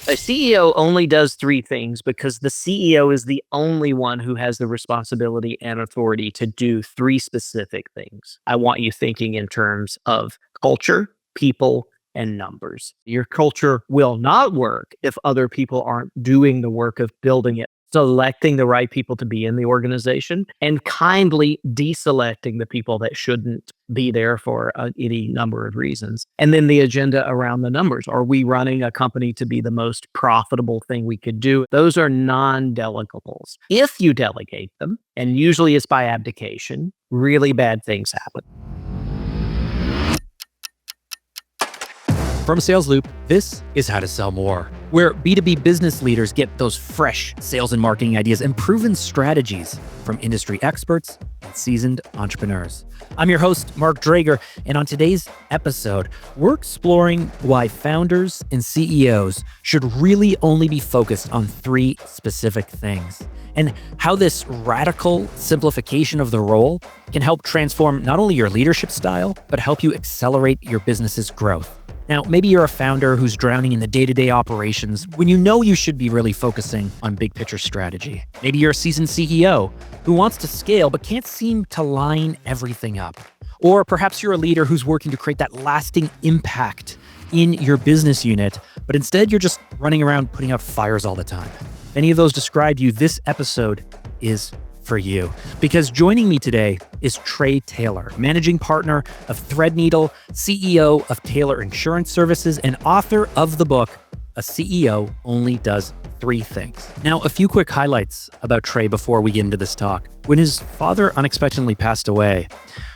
A CEO only does three things because the CEO is the only one who has the responsibility and authority to do three specific things. I want you thinking in terms of culture, people, and numbers. Your culture will not work if other people aren't doing the work of building it, selecting the right people to be in the organization, and kindly deselecting the people that shouldn't be there for any number of reasons. And then the agenda around the numbers. Are we running a company to be the most profitable thing we could do? Those are non-delegables. If you delegate them, and usually it's by abdication, really bad things happen. From Sales Loop, this is How to Sell More, where B2B business leaders get those fresh sales and marketing ideas and proven strategies from industry experts and seasoned entrepreneurs. I'm your host, Mark Drager, and on today's episode, we're exploring why founders and CEOs should really only be focused on three specific things, and how this radical simplification of the role can help transform not only your leadership style, but help you accelerate your business's growth. Now, maybe you're a founder who's drowning in the day-to-day operations when you know you should be really focusing on big picture strategy. Maybe you're a seasoned CEO who wants to scale but can't seem to line everything up. Or perhaps you're a leader who's working to create that lasting impact in your business unit, but instead you're just running around putting out fires all the time. If any of those describe you, this episode is for you. Because joining me today is Trey Taylor, managing partner of Threadneedle, CEO of Taylor Insurance Services, and author of the book, A CEO Only Does Three Things. Now, a few quick highlights about Trey before we get into this talk. When his father unexpectedly passed away,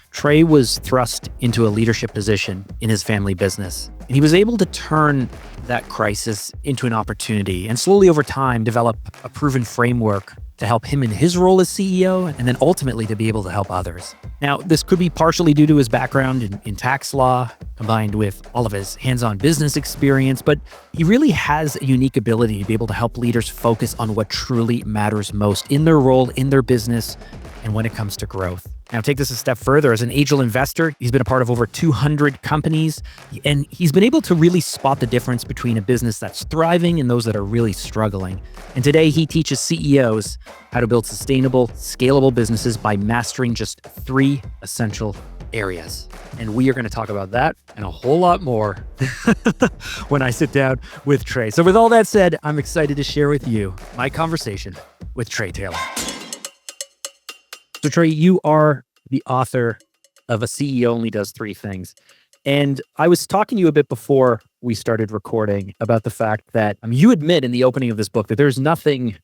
Trey was thrust into a leadership position in his family business, and he was able to turn that crisis into an opportunity and slowly over time develop a proven framework to help him in his role as CEO and then ultimately to be able to help others. Now, this could be partially due to his background in tax law, combined with all of his hands-on business experience, but he really has a unique ability to be able to help leaders focus on what truly matters most in their role, in their business, and when it comes to growth. Now, take this a step further. As an angel investor, he's been a part of over 200 companies, and he's been able to really spot the difference between a business that's thriving and those that are really struggling. And today, he teaches CEOs how to build sustainable, scalable businesses by mastering just three essential areas. And we are going to talk about that and a whole lot more when I sit down with Trey. So with all that said, I'm excited to share with you my conversation with Trey Taylor. So Trey, you are the author of A CEO Only Does Three Things. And I was talking to you a bit before we started recording about the fact that you admit in the opening of this book that there's nothing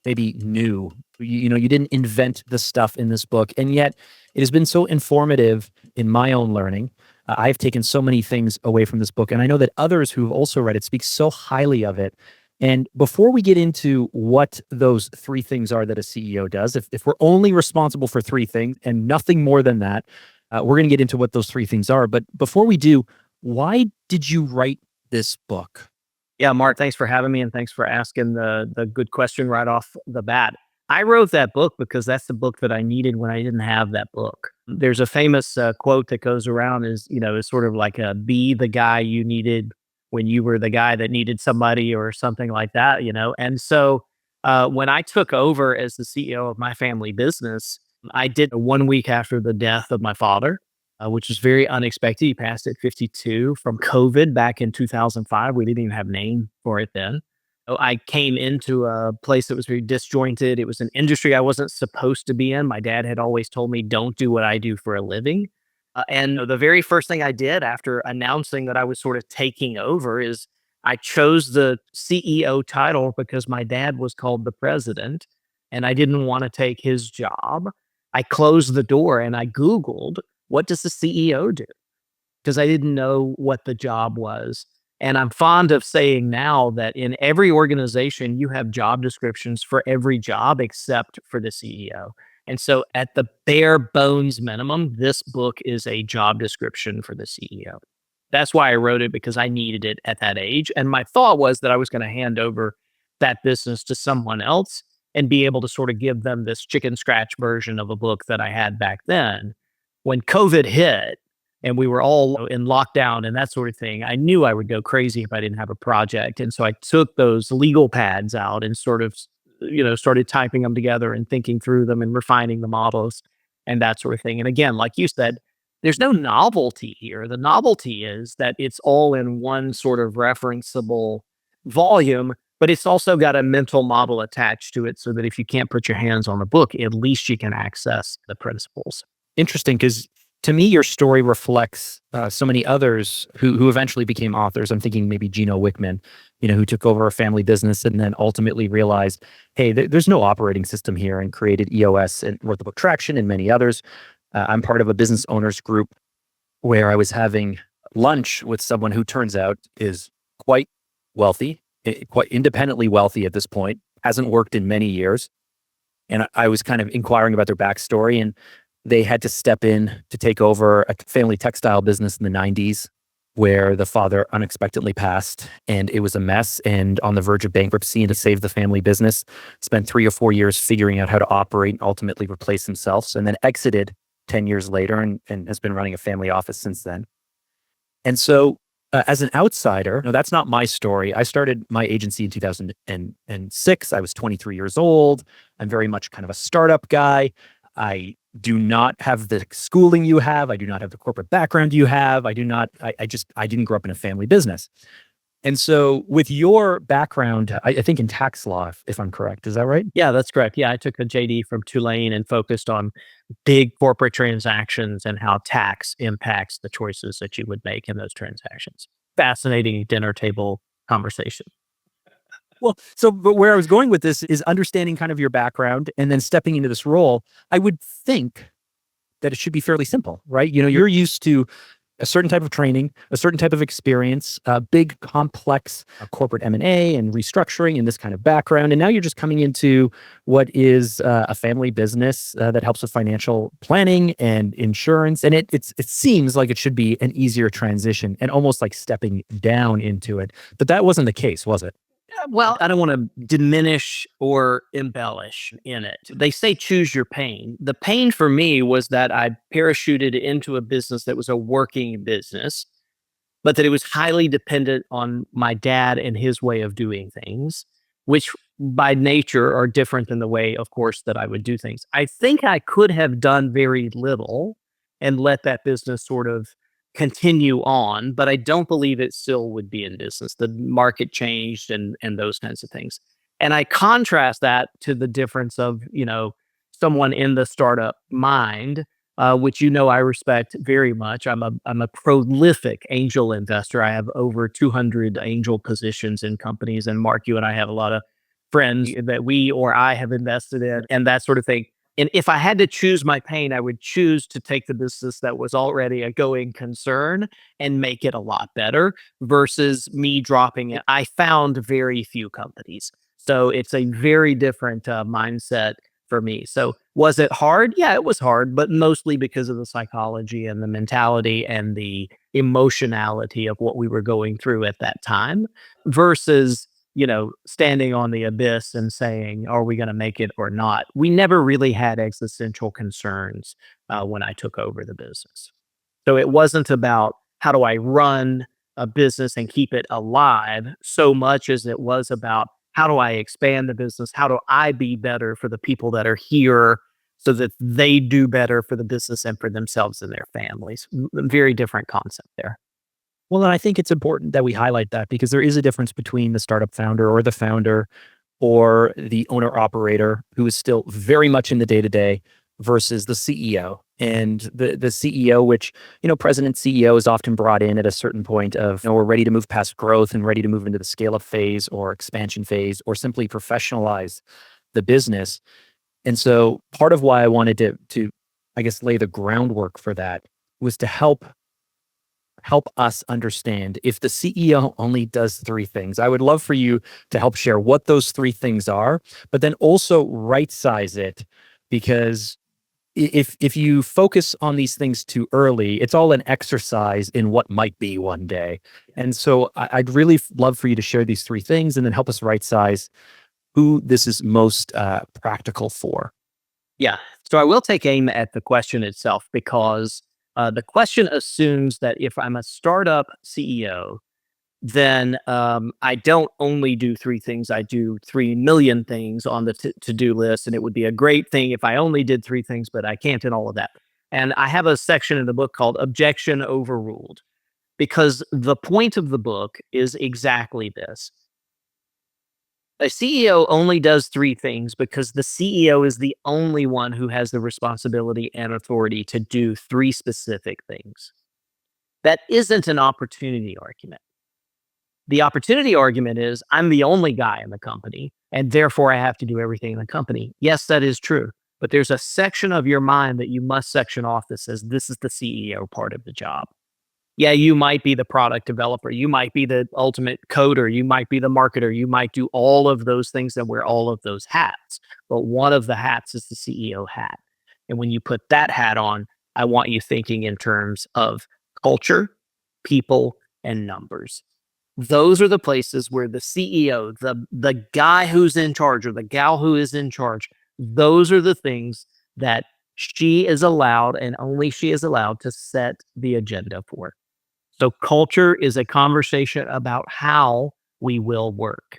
maybe new. You didn't invent the stuff in this book, and yet it has been so informative in my own learning. I've taken so many things away from this book, and I know that others who've also read it speak so highly of it. And before we get into what those three things are that a CEO does, if we're only responsible for three things and nothing more than that, we're going to get into what those three things are. But before we do, why did you write this book? Yeah, Mark, thanks for having me, and thanks for asking the good question right off the bat. I wrote that book because that's the book that I needed when I didn't have that book. There's a famous quote that goes around is sort of like be the guy you needed when you were the guy that needed somebody or something like that. And so when I took over as the CEO of my family business, I did 1 week after the death of my father, which was very unexpected. He passed at 52 from COVID back in 2005. We didn't even have a name for it then. So I came into a place that was very disjointed. It was an industry I wasn't supposed to be in. My dad had always told me, don't do what I do for a living. And the very first thing I did after announcing that I was sort of taking over is I chose the CEO title because my dad was called the president and I didn't want to take his job. I closed the door and I Googled, what does the CEO do? Because I didn't know what the job was. And I'm fond of saying now that in every organization, you have job descriptions for every job except for the CEO. And so at the bare bones minimum, this book is a job description for the CEO. That's why I wrote it, because I needed it at that age. And my thought was that I was going to hand over that business to someone else and be able to sort of give them this chicken scratch version of a book that I had back then. When COVID hit, and we were all in lockdown and that sort of thing, I knew I would go crazy if I didn't have a project. And so I took those legal pads out and sort of, started typing them together and thinking through them and refining the models and that sort of thing. And again, like you said, there's no novelty here. The novelty is that it's all in one sort of referenceable volume, but it's also got a mental model attached to it so that if you can't put your hands on the book, at least you can access the principles. Interesting, because to me, your story reflects so many others who eventually became authors. I'm thinking maybe Gino Wickman, who took over a family business and then ultimately realized, hey, there's no operating system here, and created EOS and Wrote the Book Traction and many others. I'm part of a business owners group where I was having lunch with someone who turns out is quite wealthy, quite independently wealthy at this point, hasn't worked in many years. And I was kind of inquiring about their backstory, and they had to step in to take over a family textile business in the 90s where the father unexpectedly passed, and it was a mess and on the verge of bankruptcy. And to save the family business, spent 3 or 4 years figuring out how to operate and ultimately replace themselves, and then exited 10 years later and has been running a family office since then. And so as an outsider, no, that's not my story. I started my agency in 2006. I was 23 years old. I'm very much kind of a startup guy. I do not have the schooling you have. I do not have the corporate background you have. I didn't grow up in a family business. And so with your background, I think in tax law, if I'm correct, is that right? Yeah, that's correct. Yeah, I took a JD from Tulane and focused on big corporate transactions and how tax impacts the choices that you would make in those transactions. Fascinating dinner table conversation. Well, but where I was going with this is understanding kind of your background and then stepping into this role. I would think that it should be fairly simple, right? You're used to a certain type of training, a certain type of experience, big, complex corporate M&A and restructuring and this kind of background. And now you're just coming into what is a family business that helps with financial planning and insurance. And it seems like it should be an easier transition and almost like stepping down into it. But that wasn't the case, was it? Well, I don't want to diminish or embellish in it. They say choose your pain. The pain for me was that I parachuted into a business that was a working business, but that it was highly dependent on my dad and his way of doing things, which by nature are different than the way, of course, that I would do things. I think I could have done very little and let that business sort of continue on, but I don't believe it still would be in business. The market changed and those kinds of things. And I contrast that to the difference of, someone in the startup mind, which I respect very much. I'm a prolific angel investor. I have over 200 angel positions in companies, and Mark, you and I have a lot of friends that we or I have invested in, and that sort of thing. And if I had to choose my pain, I would choose to take the business that was already a going concern and make it a lot better versus me dropping it. I found very few companies. So it's a very different mindset for me. So was it hard? Yeah, it was hard, but mostly because of the psychology and the mentality and the emotionality of what we were going through at that time versus standing on the abyss and saying, are we going to make it or not? We never really had existential concerns when I took over the business. So it wasn't about how do I run a business and keep it alive so much as it was about how do I expand the business? How do I be better for the people that are here so that they do better for the business and for themselves and their families? Very different concept there. Well, and I think it's important that we highlight that because there is a difference between the startup founder or the founder or the owner operator who is still very much in the day to day versus the CEO. And the CEO, which, president CEO is often brought in at a certain point of, we're ready to move past growth and ready to move into the scale up phase or expansion phase or simply professionalize the business. And so part of why I wanted to I guess, lay the groundwork for that was to help us understand if the CEO only does 3 things. I would love for you to help share what those 3 things are, but then also right size it, because if you focus on these things too early, it's all an exercise in what might be one day. And so I'd really love for you to share these 3 things and then help us right size who this is most practical for. Yeah. So I will take aim at the question itself because The question assumes that if I'm a startup CEO, then I don't only do three things, I do 3 million things on the to-do list. And it would be a great thing if I only did three things, but I can't in all of that. And I have a section in the book called Objection Overruled, because the point of the book is exactly this. A CEO only does three things because the CEO is the only one who has the responsibility and authority to do three specific things. That isn't an opportunity argument. The opportunity argument is I'm the only guy in the company, and therefore I have to do everything in the company. Yes, that is true. But there's a section of your mind that you must section off that says this is the CEO part of the job. Yeah, you might be the product developer. You might be the ultimate coder. You might be the marketer. You might do all of those things and wear all of those hats. But one of the hats is the CEO hat. And when you put that hat on, I want you thinking in terms of culture, people, and numbers. Those are the places where the CEO, the guy who's in charge or the gal who is in charge, those are the things that she is allowed and only she is allowed to set the agenda for. So culture is a conversation about how we will work.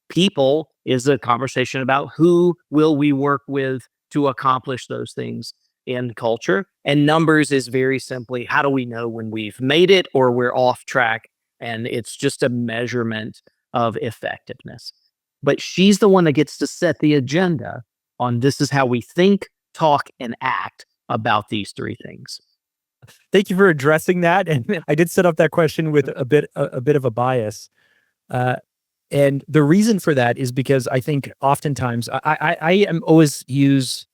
People is a conversation about who will we work with to accomplish those things in culture. And numbers is very simply, how do we know when we've made it or we're off track? And it's just a measurement of effectiveness. But she's the one that gets to set the agenda on this is how we think, talk, and act about these three things. Thank you for addressing that. And I did set up that question with a bit of a bias. And the reason for that is because I think oftentimes I am always use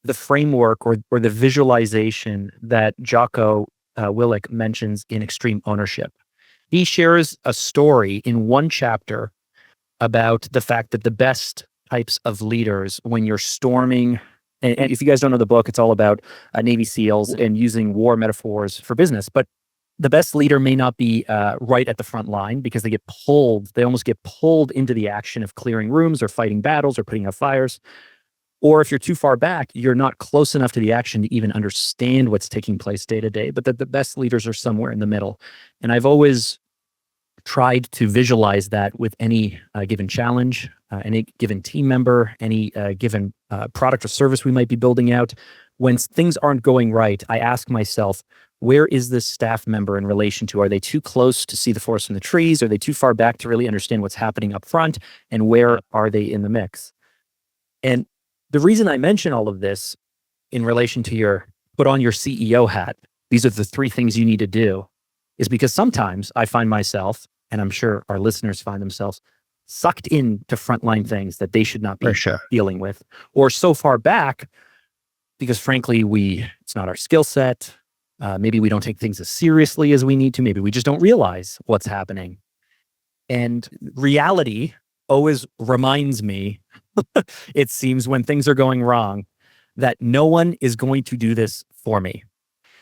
the framework or the visualization that Jocko Willink mentions in Extreme Ownership. He shares a story in one chapter about the fact that the best types of leaders, when you're storming, and if you guys don't know the book, it's all about Navy SEALs and using war metaphors for business. But the best leader may not be right at the front line because they almost get pulled into the action of clearing rooms or fighting battles or putting out fires. Or if you're too far back, you're not close enough to the action to even understand what's taking place day to day. But the best leaders are somewhere in the middle. And I've always tried to visualize that with any given challenge, any given team member, any given product or service we might be building out. When things aren't going right, I ask myself, where is this staff member in relation to? Are they too close to see the forest from the trees? Are they too far back to really understand what's happening up front? And where are they in the mix? And the reason I mention all of this in relation to put on your CEO hat, these are the three things you need to do, is because sometimes I find myself, and I'm sure our listeners find themselves, sucked into frontline things that they should not be dealing with, or so far back because frankly, it's not our skill set. Maybe we don't take things as seriously as we need to. Maybe we just don't realize what's happening. And reality always reminds me, it seems, when things are going wrong, that no one is going to do this for me.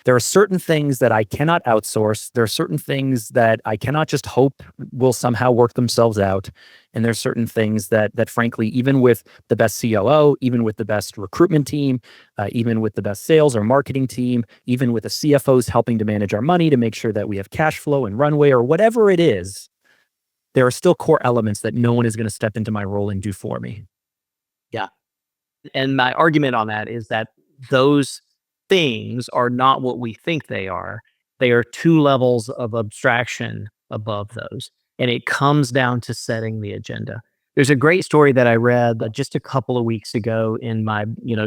There are certain things that I cannot outsource. There are certain things that I cannot just hope will somehow work themselves out. And there's certain things that frankly, even with the best COO, even with the best recruitment team, even with the best sales or marketing team, even with the CFOs helping to manage our money to make sure that we have cash flow and runway or whatever it is, there are still core elements that no one is going to step into my role and do for me. Yeah. And my argument on that is that those things are not what we think they are. They are two levels of abstraction above those. And it comes down to setting the agenda. There's a great story that I read just a couple of weeks ago in my,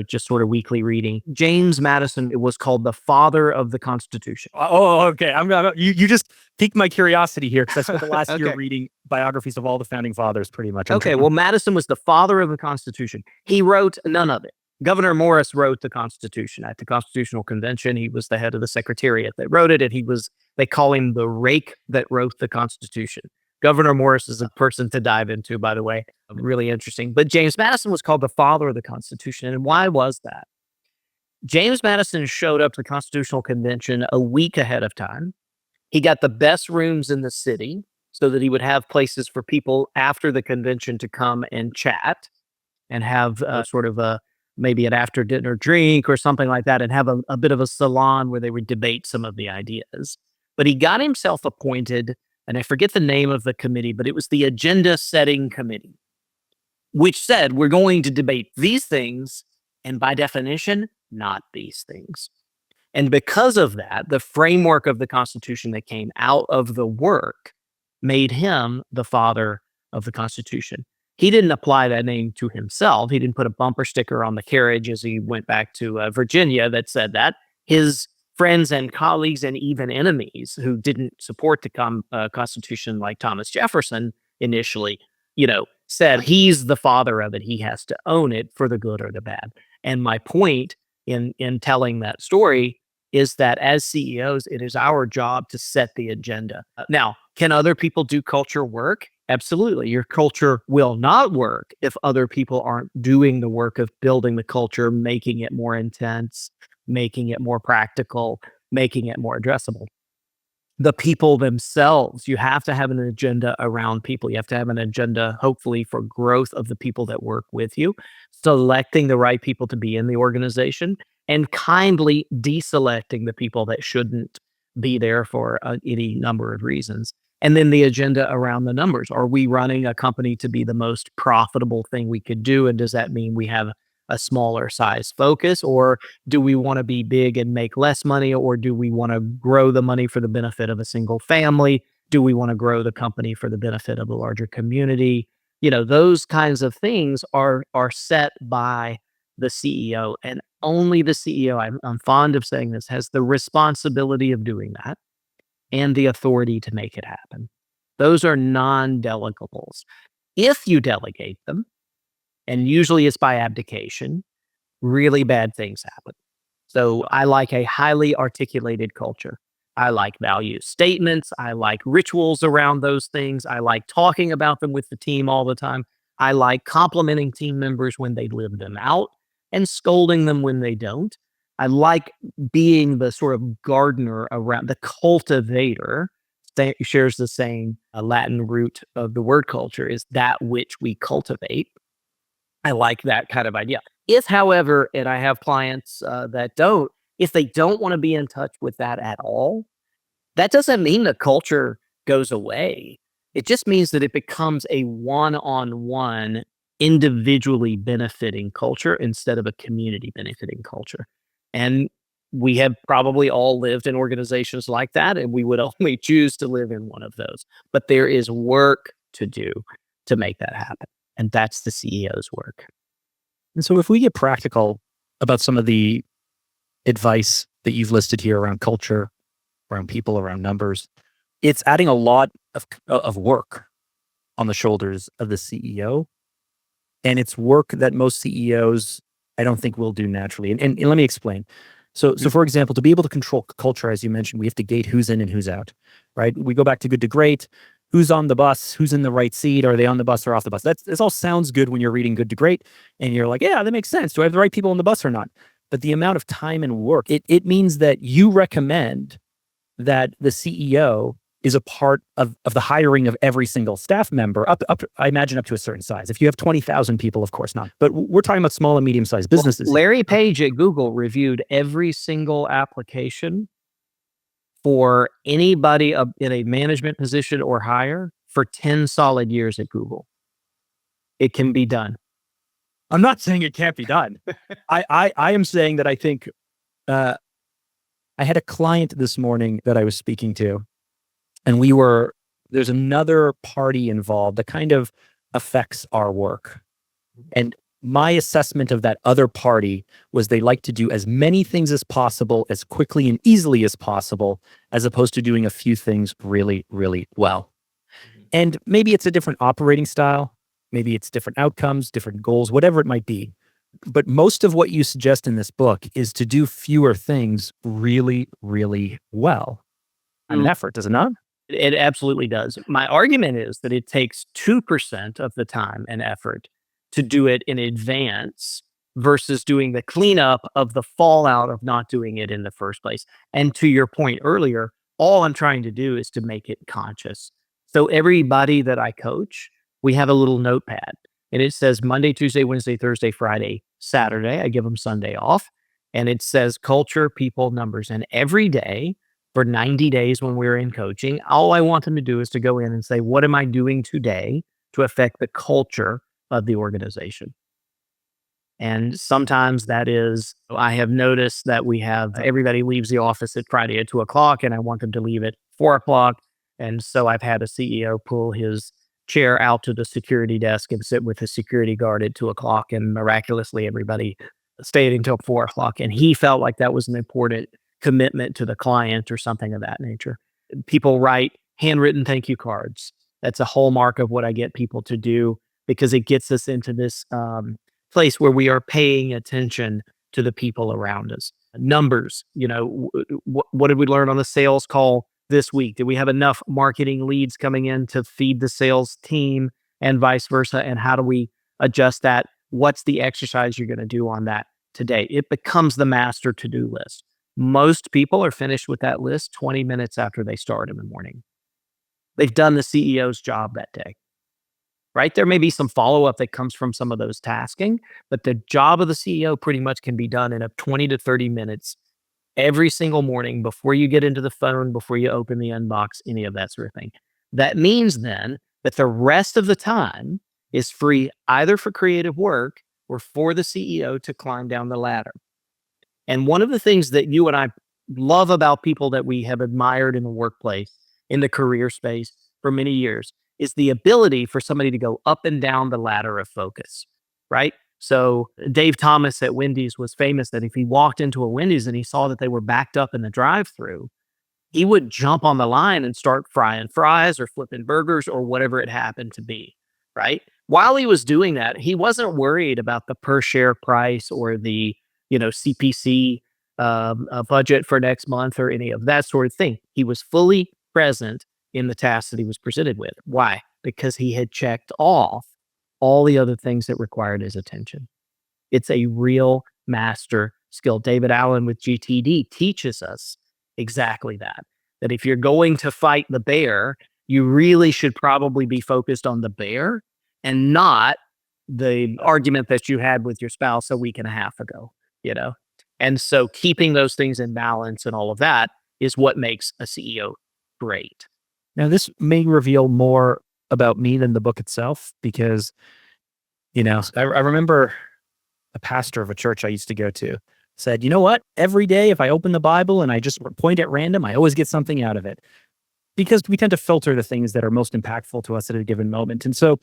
just sort of weekly reading. James Madison, it was called the father of the Constitution. Oh, okay. You just piqued my curiosity here because I spent the last Okay. year reading biographies of all the founding fathers, pretty much. Okay, well, Madison was the father of the Constitution. He wrote none of it. Governor Morris wrote the Constitution at the Constitutional Convention. He was the head of the secretariat that wrote it, and they call him the rake that wrote the Constitution. Governor Morris is a person to dive into, by the way. Really interesting. But James Madison was called the father of the Constitution. And why was that? James Madison showed up to the Constitutional Convention a week ahead of time. He got the best rooms in the city so that he would have places for people after the convention to come and chat and have sort of a maybe an after dinner drink or something like that and have a bit of a salon where they would debate some of the ideas. But he got himself appointed, and I forget the name of the committee, but it was the agenda setting committee, which said we're going to debate these things and by definition, not these things. And because of that, the framework of the Constitution that came out of the work made him the father of the Constitution. He didn't apply that name to himself. He didn't put a bumper sticker on the carriage as he went back to Virginia that said that. His friends and colleagues and even enemies who didn't support the Constitution, like Thomas Jefferson initially, said he's the father of it. He has to own it for the good or the bad. And my point in telling that story is that as CEOs, it is our job to set the agenda. Now, can other people do culture work? Absolutely. Your culture will not work if other people aren't doing the work of building the culture, making it more intense, making it more practical, making it more addressable. The people themselves, you have to have an agenda around people. You have to have an agenda, hopefully, for growth of the people that work with you, selecting the right people to be in the organization, and kindly deselecting the people that shouldn't be there for any number of reasons. And then the agenda around the numbers. Are we running a company to be the most profitable thing we could do? And does that mean we have a smaller size focus? Or do we want to be big and make less money? Or do we want to grow the money for the benefit of a single family? Do we want to grow the company for the benefit of a larger community? Those kinds of things are set by the CEO, and only the CEO, I'm fond of saying this, has the responsibility of doing that and the authority to make it happen. Those are non-delegables. If you delegate them, and usually it's by abdication, really bad things happen. So I like a highly articulated culture. I like value statements. I like rituals around those things. I like talking about them with the team all the time. I like complimenting team members when they live them out and scolding them when they don't. I like being the sort of gardener around the cultivator. Shares the same Latin root of the word culture, is that which we cultivate. I like that kind of idea. If, however, and I have clients that don't, if they don't want to be in touch with that at all, that doesn't mean the culture goes away. It just means that it becomes a one-on-one, individually benefiting culture instead of a community benefiting culture. And we have probably all lived in organizations like that, and we would only choose to live in one of those. But there is work to do to make that happen. And that's the CEO's work. And so if we get practical about some of the advice that you've listed here around culture, around people, around numbers, it's adding a lot of work on the shoulders of the CEO. And it's work that most CEOs, I don't think, will do naturally. And let me explain. So for example, to be able to control culture, as you mentioned, we have to gate who's in and who's out, right? We go back to good to great. Who's on the bus? Who's in the right seat? Are they on the bus or off the bus? This all sounds good when you're reading Good to Great, and you're like, yeah, that makes sense. Do I have the right people on the bus or not? But the amount of time and work, it means that you recommend that the CEO is a part of the hiring of every single staff member, up I imagine up to a certain size. If you have 20,000 people, of course not. But we're talking about small and medium-sized businesses. Well, Larry Page at Google reviewed every single application for anybody in a management position or higher for 10 solid years at Google. It can be done. I'm not saying it can't be done. I am saying that I think I had a client this morning that I was speaking to, and there's another party involved that kind of affects our work. And my assessment of that other party was they like to do as many things as possible, as quickly and easily as possible, as opposed to doing a few things really, really well. And maybe it's a different operating style. Maybe it's different outcomes, different goals, whatever it might be. But most of what you suggest in this book is to do fewer things really, really well. An effort, does it not? It absolutely does. My argument is that it takes 2% of the time and effort to do it in advance versus doing the cleanup of the fallout of not doing it in the first place. And to your point earlier, all I'm trying to do is to make it conscious. So everybody that I coach, we have a little notepad. and it says Monday, Tuesday, Wednesday, Thursday, Friday, Saturday. I give them Sunday off. And it says culture, people, numbers. And every day for 90 days when we're in coaching, all I want them to do is to go in and say, what am I doing today to affect the culture of the organization? And sometimes that is, I have noticed that we have everybody leaves the office at Friday at 2 o'clock, and I want them to leave at 4 o'clock. And so I've had a CEO pull his chair out to the security desk and sit with the security guard at 2 o'clock. And miraculously, everybody stayed until 4 o'clock. And he felt like that was an important commitment to the client or something of that nature. People write handwritten thank you cards. That's a hallmark of what I get people to do because it gets us into this place where we are paying attention to the people around us. Numbers, what did we learn on the sales call this week? Did we have enough marketing leads coming in to feed the sales team and vice versa? And how do we adjust that? What's the exercise you're going to do on that today? It becomes the master to-do list. Most people are finished with that list 20 minutes after they start in the morning. They've done the CEO's job that day. Right? There may be some follow-up that comes from some of those tasking, but the job of the CEO pretty much can be done in 20 to 30 minutes every single morning before you get into the phone, before you open the inbox, any of that sort of thing. That means then that the rest of the time is free either for creative work or for the CEO to climb down the ladder. And one of the things that you and I love about people that we have admired in the workplace, in the career space for many years, is the ability for somebody to go up and down the ladder of focus, right? So Dave Thomas at Wendy's was famous that if he walked into a Wendy's and he saw that they were backed up in the drive-through, he would jump on the line and start frying fries or flipping burgers or whatever it happened to be, right? While he was doing that, he wasn't worried about the per share price or the, CPC budget for next month or any of that sort of thing. He was fully present in the task that he was presented with. Why? Because he had checked off all the other things that required his attention. It's a real master skill. David Allen with GTD teaches us exactly that. That if you're going to fight the bear, you really should probably be focused on the bear and not the argument that you had with your spouse a week and a half ago, And so keeping those things in balance and all of that is what makes a CEO great. Now, this may reveal more about me than the book itself, because, I remember a pastor of a church I used to go to said, you know what? Every day, if I open the Bible and I just point at random, I always get something out of it, because we tend to filter the things that are most impactful to us at a given moment. And so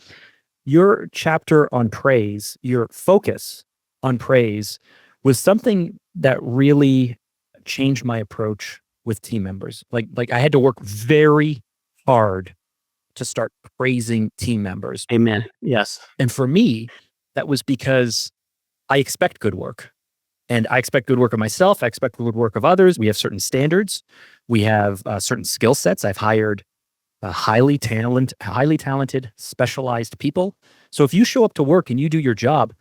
your chapter on praise, your focus on praise, was something that really changed my approach with team members. Like I had to work very hard to start praising team members. Amen. Yes. And for me, that was because I expect good work. And I expect good work of myself. I expect good work of others. We have certain standards. We have certain skill sets. I've hired highly talented, specialized people. So if you show up to work and you do your job,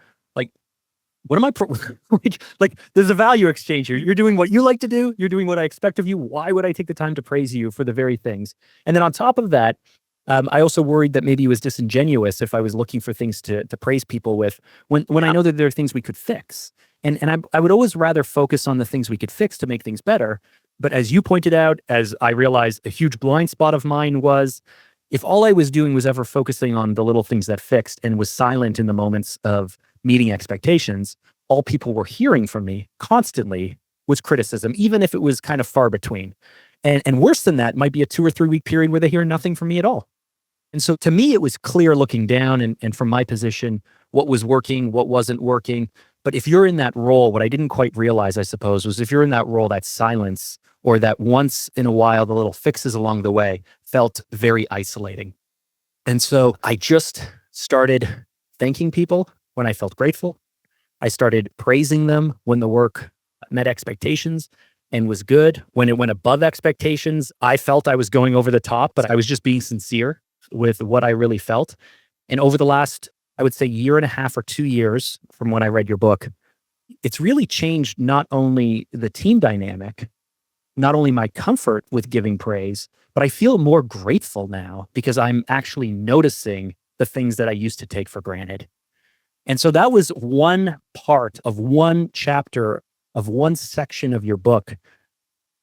what am I there's a value exchange here. You're doing what you like to do. You're doing what I expect of you. Why would I take the time to praise you for the very things? And then on top of that, I also worried that maybe it was disingenuous if I was looking for things to praise people with when I know that there are things we could fix. And I would always rather focus on the things we could fix to make things better. But as you pointed out, as I realized, a huge blind spot of mine was, if all I was doing was ever focusing on the little things that fixed and was silent in the moments of meeting expectations, all people were hearing from me constantly was criticism, even if it was kind of far between. And worse than that might be a 2 or 3 week period where they hear nothing from me at all. And so to me, it was clear looking down and from my position, what was working, what wasn't working. But if you're in that role, what I didn't quite realize, I suppose, was if you're in that role, that silence or that once in a while, the little fixes along the way felt very isolating. And so I just started thanking people when I felt grateful. I started praising them when the work met expectations and was good. When it went above expectations, I felt I was going over the top, but I was just being sincere with what I really felt. And over the last, I would say, 1.5 or 2 years from when I read your book, it's really changed not only the team dynamic, not only my comfort with giving praise, but I feel more grateful now because I'm actually noticing the things that I used to take for granted. And so that was one part of one chapter of one section of your book,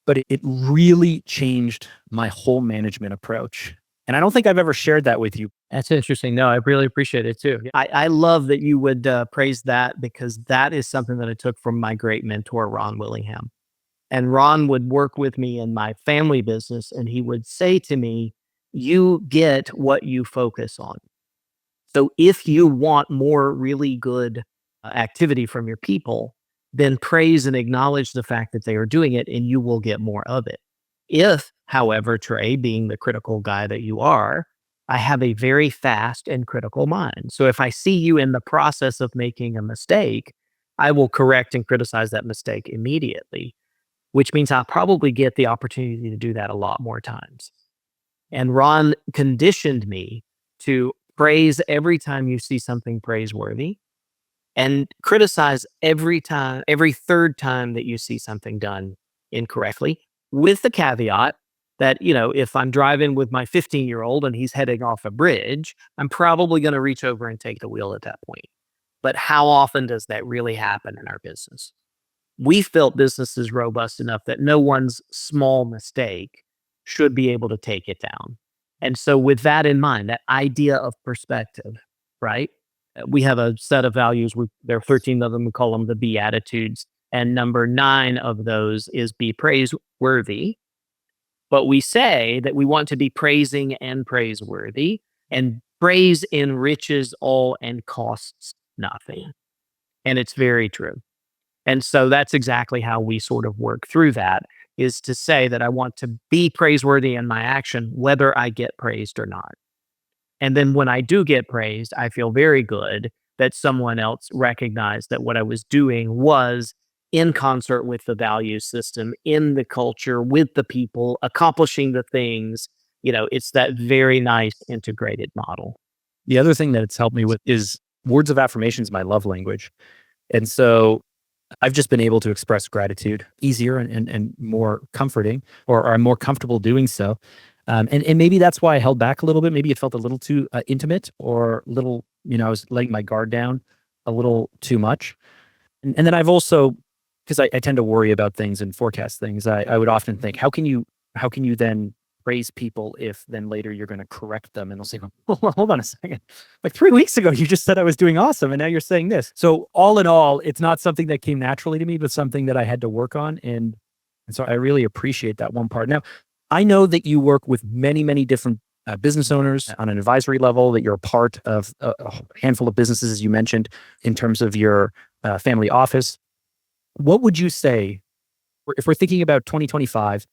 but it really changed my whole management approach. And I don't think I've ever shared that with you. That's interesting. No, I really appreciate it too. I love that you would praise that because that is something that I took from my great mentor, Ron Willingham. And Ron would work with me in my family business, and he would say to me, "You get what you focus on." So if you want more really good activity from your people, then praise and acknowledge the fact that they are doing it, and you will get more of it. If, however, Trey, being the critical guy that you are, I have a very fast and critical mind. So if I see you in the process of making a mistake, I will correct and criticize that mistake immediately, which means I'll probably get the opportunity to do that a lot more times. And Ron conditioned me to praise every time you see something praiseworthy and criticize every third time that you see something done incorrectly, with the caveat that, if I'm driving with my 15-year-old and he's heading off a bridge, I'm probably going to reach over and take the wheel at that point. But how often does that really happen in our business? We've built businesses robust enough that no one's small mistake should be able to take it down. And so, with that in mind, that idea of perspective, right? We have a set of values. There are 13 of them. We call them the Beatitudes. And number 9 of those is be praiseworthy. But we say that we want to be praising and praiseworthy, and praise enriches all and costs nothing. And it's very true. And so that's exactly how we sort of work through that, is to say that I want to be praiseworthy in my action, whether I get praised or not. And then when I do get praised, I feel very good that someone else recognized that what I was doing was in concert with the value system, in the culture, with the people, accomplishing the things. It's that very nice integrated model. The other thing that it's helped me with is words of affirmation is my love language. And so I've just been able to express gratitude easier and more comforting, or I'm more comfortable doing so. And maybe that's why I held back a little bit. Maybe it felt a little too intimate, or little, I was letting my guard down a little too much. And then I've also, because I tend to worry about things and forecast things, I would often think, how can you then praise people if then later you're going to correct them, and they'll say, well, hold on a second. Like 3 weeks ago, you just said I was doing awesome, and now you're saying this. So all in all, it's not something that came naturally to me, but something that I had to work on. And so I really appreciate that one part. Now, I know that you work with many, many different business owners on an advisory level, that you're a part of a handful of businesses, as you mentioned, in terms of your family office. What would you say, if we're thinking about 2025,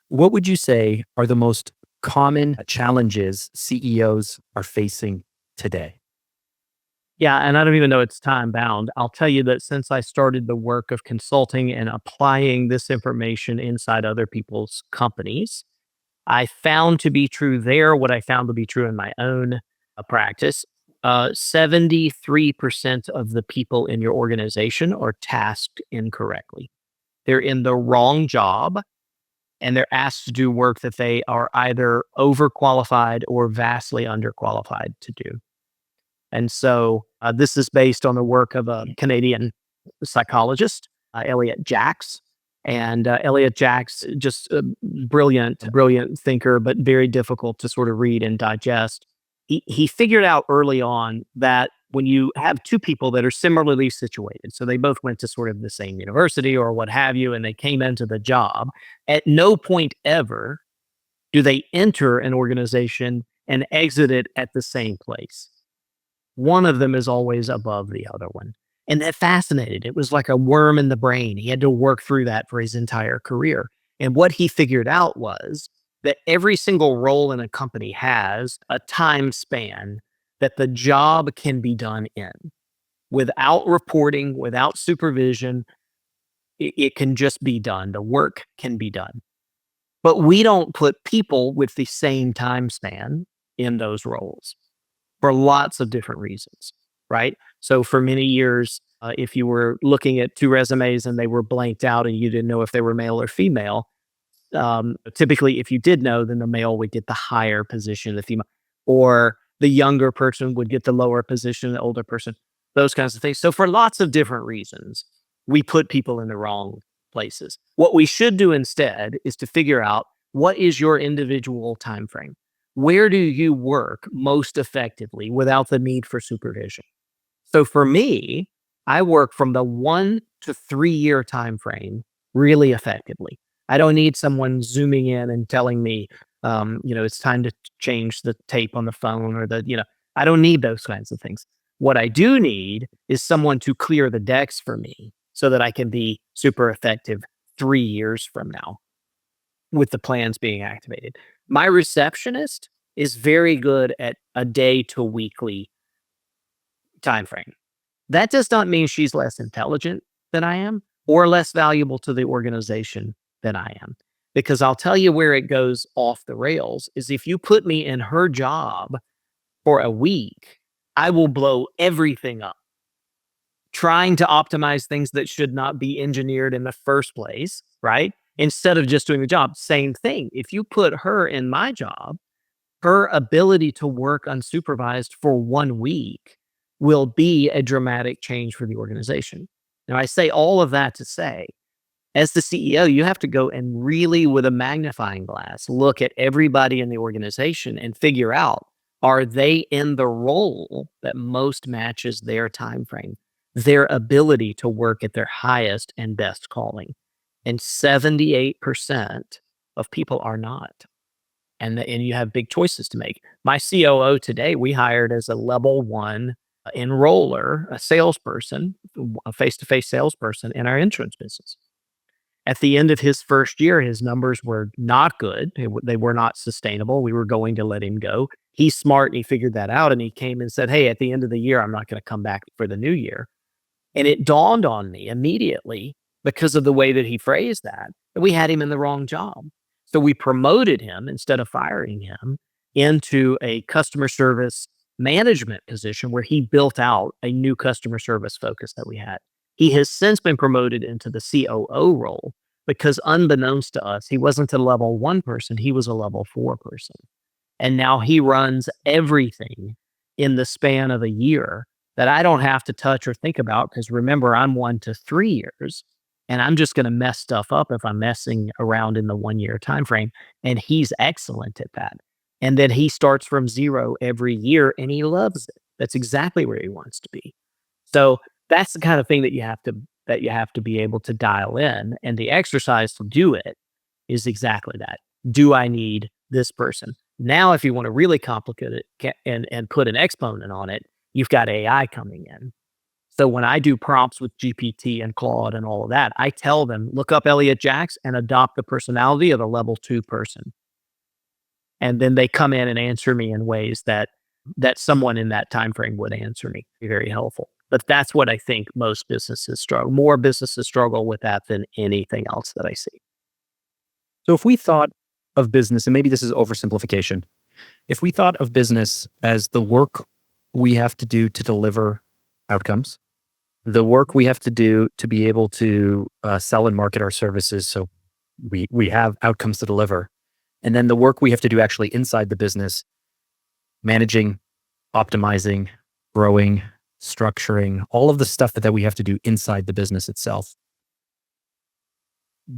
what would you say are the most common challenges CEOs are facing today? Yeah, and I don't even know it's time bound. I'll tell you that since I started the work of consulting and applying this information inside other people's companies, I found to be true there what I found to be true in my own practice. 73% of the people in your organization are tasked incorrectly. They're in the wrong job, and they're asked to do work that they are either overqualified or vastly underqualified to do. And so this is based on the work of a Canadian psychologist, Elliot Jacks. And Elliot Jacks, just a brilliant thinker, but very difficult to sort of read and digest. He figured out early on that when you have two people that are similarly situated, so they both went to sort of the same university or what have you, and they came into the job, at no point ever do they enter an organization and exit it at the same place. One of them is always above the other one. And that fascinated. It was like a worm in the brain. He had to work through that for his entire career. And what he figured out was that every single role in a company has a time span that the job can be done in. Without reporting, without supervision, it can just be done. The work can be done. But we don't put people with the same time span in those roles for lots of different reasons, right? So for many years, if you were looking at two resumes and they were blanked out and you didn't know if they were male or female, typically if you did know, then the male would get the higher position, the female, or the younger person would get the lower position, the older person. those kinds of things. So for lots of different reasons, we put people in the wrong places. What we should do instead is to figure out what is your individual time frame. Where do you work most effectively without the need for supervision? So for me, I work from the 1 to 3 year time frame really effectively. I don't need someone zooming in and telling me, it's time to change the tape on the phone or I don't need those kinds of things. What I do need is someone to clear the decks for me so that I can be super effective 3 years from now with the plans being activated. My receptionist is very good at a day to weekly time frame. That does not mean she's less intelligent than I am or less valuable to the organization than I am. Because I'll tell you where it goes off the rails is if you put me in her job for a week, I will blow everything up trying to optimize things that should not be engineered in the first place, right? Instead of just doing the job. Same thing. If you put her in my job, her ability to work unsupervised for 1 week will be a dramatic change for the organization. Now, I say all of that to say, as the CEO, you have to go and really, with a magnifying glass, look at everybody in the organization and figure out, are they in the role that most matches their time frame, their ability to work at their highest and best calling? And 78% of people are not. And you have big choices to make. My COO today, we hired as a level 1 enroller, a salesperson, a face-to-face salesperson in our insurance business. At the end of his first year, his numbers were not good. They were not sustainable. We were going to let him go. He's smart and he figured that out. And he came and said, "Hey, at the end of the year, I'm not going to come back for the new year." And it dawned on me immediately because of the way that he phrased that we had him in the wrong job. So we promoted him instead of firing him into a customer service management position where he built out a new customer service focus that we had. He has since been promoted into the COO role because unbeknownst to us, he wasn't a level 1 person, he was a level 4 person. And now he runs everything in the span of a year that I don't have to touch or think about because remember, I'm 1 to 3 years and I'm just going to mess stuff up if I'm messing around in the 1 year time frame. And he's excellent at that. And then he starts from zero every year and he loves it. That's exactly where he wants to be. So that's the kind of thing that you have to be able to dial in. And the exercise to do it is exactly that. Do I need this person? Now, if you want to really complicate it and put an exponent on it, you've got AI coming in. So when I do prompts with GPT and Claude and all of that, I tell them, look up Elliot Jacks and adopt the personality of a level 2 person. And then they come in and answer me in ways that someone in that time frame would answer me. Be very helpful. But that's what I think most businesses struggle. More businesses struggle with that than anything else that I see. So if we thought of business, and maybe this is oversimplification, if we thought of business as the work we have to do to deliver outcomes, the work we have to do to be able to sell and market our services so we have outcomes to deliver, and then the work we have to do actually inside the business, managing, optimizing, growing, structuring, all of the stuff that we have to do inside the business itself.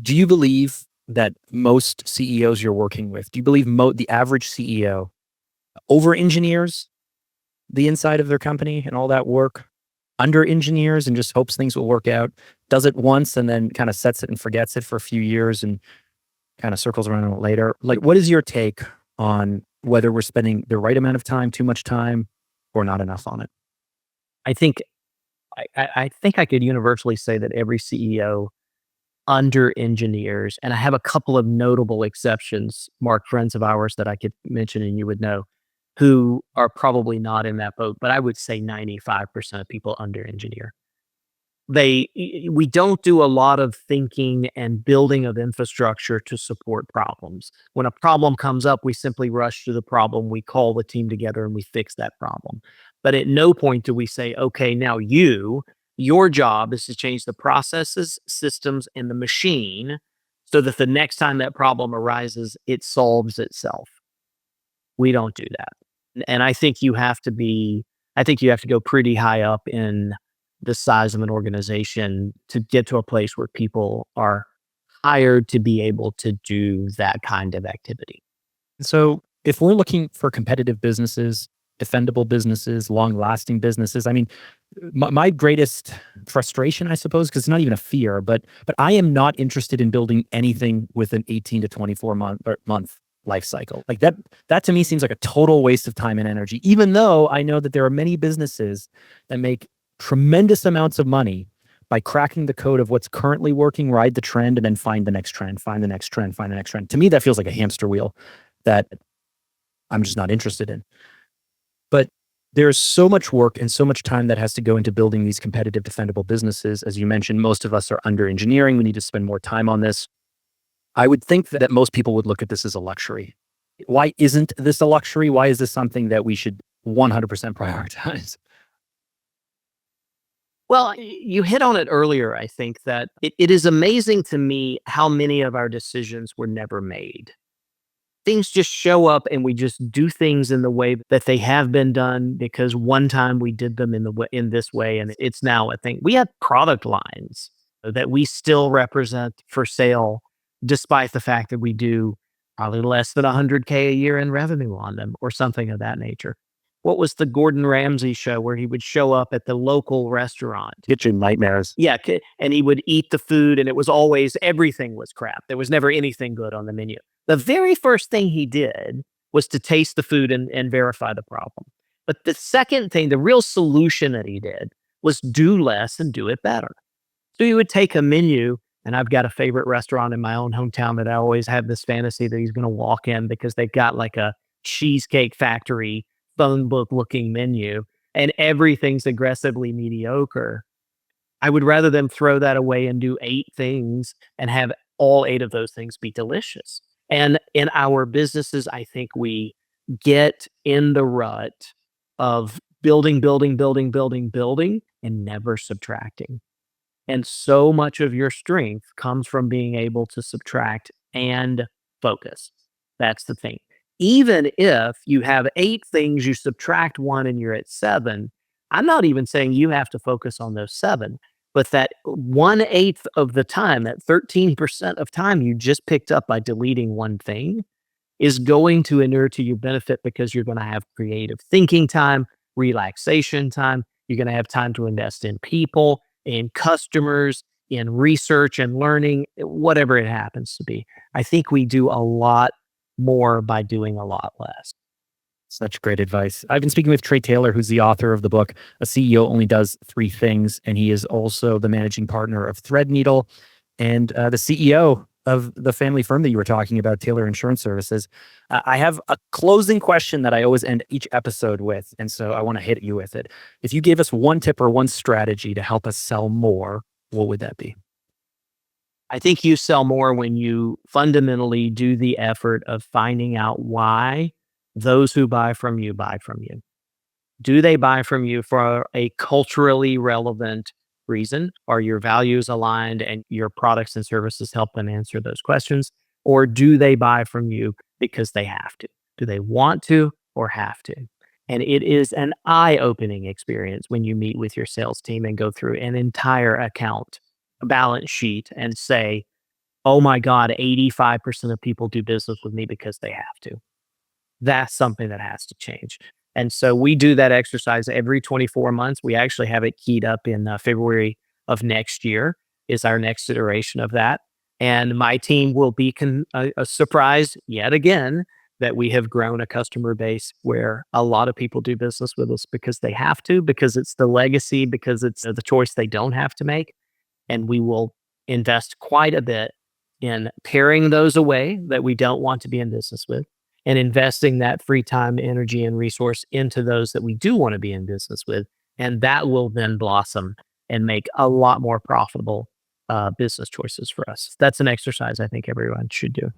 Do you believe that most CEOs you're working with, do you believe the average CEO over engineers the inside of their company and all that work, under engineers and just hopes things will work out, does it once and then kind of sets it and forgets it for a few years and kind of circles around on it later? Like, what is your take on whether we're spending the right amount of time, too much time, or not enough on it? I think I could universally say that every CEO under engineers, and I have a couple of notable exceptions, Mark, friends of ours that I could mention and you would know, who are probably not in that boat, but I would say 95% of people under engineer. We don't do a lot of thinking and building of infrastructure to support problems. When a problem comes up, we simply rush to the problem, we call the team together and we fix that problem. But at no point do we say, okay, now your job is to change the processes, systems, and the machine so that the next time that problem arises, it solves itself. We don't do that. And I think you have to be I think you have to go pretty high up in the size of an organization to get to a place where people are hired to be able to do that kind of activity. So if we're looking for competitive businesses, defendable businesses, long-lasting businesses, I mean, my greatest frustration, I suppose, because it's not even a fear, but I am not interested in building anything with an 18 to 24 month life cycle. Like that to me seems like a total waste of time and energy, even though I know that there are many businesses that make tremendous amounts of money by cracking the code of what's currently working, ride the trend, and then find the next trend, find the next trend, find the next trend. To me, that feels like a hamster wheel that I'm just not interested in. But there's so much work and so much time that has to go into building these competitive, defendable businesses. As you mentioned, most of us are under engineering. We need to spend more time on this. I would think that most people would look at this as a luxury. Why isn't this a luxury? Why is this something that we should 100% prioritize? Well, you hit on it earlier. I think that it is amazing to me how many of our decisions were never made. Things just show up and we just do things in the way that they have been done because one time we did them in this way and it's now a thing. We have product lines that we still represent for sale despite the fact that we do probably less than 100K a year in revenue on them or something of that nature. What was the Gordon Ramsay show where he would show up at the local restaurant? Kitchen nightmares. Yeah, and he would eat the food and it was always everything was crap. There was never anything good on the menu. The very first thing he did was to taste the food and verify the problem. But the second thing, the real solution that he did was do less and do it better. So he would take a menu, and I've got a favorite restaurant in my own hometown that I always have this fantasy that he's going to walk in because they've got like a cheesecake factory phone book looking menu and everything's aggressively mediocre. I would rather them throw that away and do 8 things and have all 8 of those things be delicious. And in our businesses, I think we get in the rut of building, building, building, building, building, and never subtracting. And so much of your strength comes from being able to subtract and focus. That's the thing. Even if you have 8 things, you subtract 1 and you're at 7, I'm not even saying you have to focus on those 7, but that 1/8 of the time, that 13% of time you just picked up by deleting 1 thing is going to inure to your benefit because you're going to have creative thinking time, relaxation time. You're going to have time to invest in people, in customers, in research and learning, whatever it happens to be. I think we do a lot more by doing a lot less. Such great advice. I've been speaking with Trey Taylor, who's the author of the book, A CEO Only Does 3 Things. And he is also the managing partner of Threadneedle and the CEO of the family firm that you were talking about, Taylor Insurance Services. I have a closing question that I always end each episode with. And so I want to hit you with it. If you gave us one tip or one strategy to help us sell more, what would that be? I think you sell more when you fundamentally do the effort of finding out why those who buy from you buy from you. Do they buy from you for a culturally relevant reason? Are your values aligned and your products and services help them answer those questions? Or do they buy from you because they have to? Do they want to or have to? And it is an eye-opening experience when you meet with your sales team and go through an entire account balance sheet and say, oh my God, 85% of people do business with me because they have to. That's something that has to change. And so we do that exercise every 24 months. We actually have it keyed up in February of next year is our next iteration of that. And my team will be surprised yet again that we have grown a customer base where a lot of people do business with us because they have to, because it's the legacy, because it's the choice they don't have to make. And we will invest quite a bit in paring those away that we don't want to be in business with and investing that free time, energy, and resource into those that we do want to be in business with. And that will then blossom and make a lot more profitable business choices for us. That's an exercise I think everyone should do.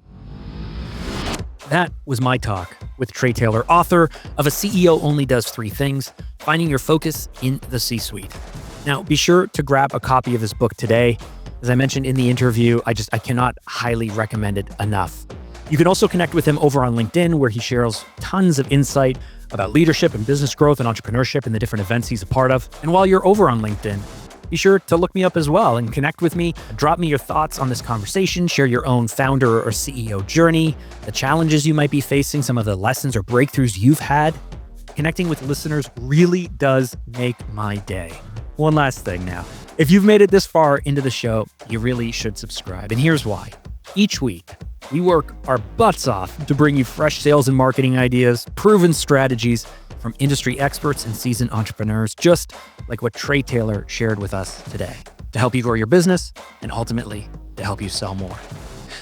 That was my talk with Trey Taylor, author of A CEO Only Does 3 Things, Finding Your Focus in the C-Suite. Now, be sure to grab a copy of his book today. As I mentioned in the interview, I cannot highly recommend it enough. You can also connect with him over on LinkedIn, where he shares tons of insight about leadership and business growth and entrepreneurship and the different events he's a part of. And while you're over on LinkedIn, be sure to look me up as well and connect with me. Drop me your thoughts on this conversation, share your own founder or CEO journey, the challenges you might be facing, some of the lessons or breakthroughs you've had. Connecting with listeners really does make my day. One last thing now. If you've made it this far into the show, you really should subscribe. And here's why. Each week, we work our butts off to bring you fresh sales and marketing ideas, proven strategies from industry experts and seasoned entrepreneurs, just like what Trey Taylor shared with us today, to help you grow your business and ultimately to help you sell more.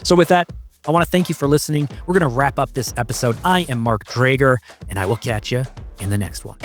So with that, I want to thank you for listening. We're going to wrap up this episode. I am Mark Drager, and I will catch you in the next one.